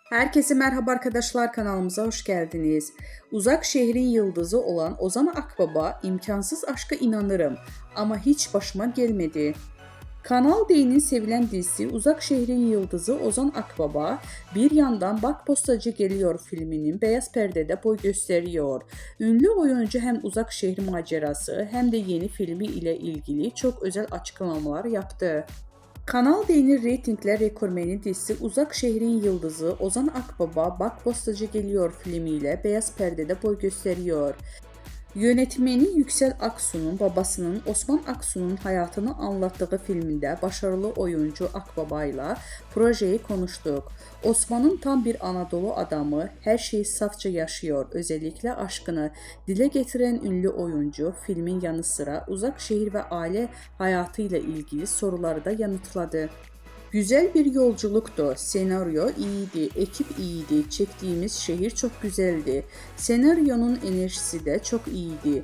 Herkese merhaba arkadaşlar, kanalımıza hoş geldiniz. Uzak şehrin yıldızı olan Ozan Akbaba imkansız aşka inanırım ama hiç başıma gelmedi. Kanal D'nin sevilen dizisi Uzak Şehrin Yıldızı Ozan Akbaba bir yandan Bak Postacı Geliyor filminin beyaz perdede boy gösteriyor. Ünlü oyuncu hem Uzak Şehir macerası hem de yeni filmi ile ilgili çok özel açıklamalar yaptı. Kanal D'nin reytingler rekormeni dizisi Uzak Şehrin Yıldızı Ozan Akbaba Bak Postacı Geliyor filmiyle beyaz perdede boy gösteriyor. Yönetmeni Yüksel Aksu'nun babasının Osman Aksu'nun hayatını anlattığı filminde başarılı oyuncu Akbaba ile projeyi konuştuk. Osman'ın tam bir Anadolu adamı, her şeyi safça yaşıyor, özellikle aşkını dile getiren ünlü oyuncu filmin yanı sıra uzak şehir ve aile hayatıyla ilgili soruları da yanıtladı. Güzel bir yolculuktu. Senaryo iyiydi, ekip iyiydi, çektiğimiz şehir çok güzeldi. Senaryonun enerjisi de çok iyiydi.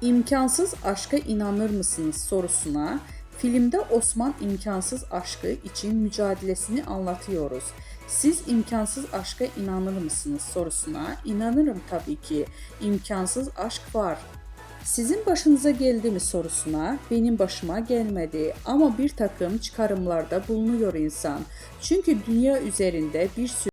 İmkansız aşka inanır mısınız sorusuna, filmde Osman imkansız aşkı için mücadelesini anlatıyoruz. Siz imkansız aşka inanır mısınız sorusuna, inanırım tabii ki. İmkansız aşk var. Sizin başınıza geldi mi sorusuna, benim başıma gelmedi ama bir takım çıkarımlarda bulunuyor insan. Çünkü dünya üzerinde bir sürü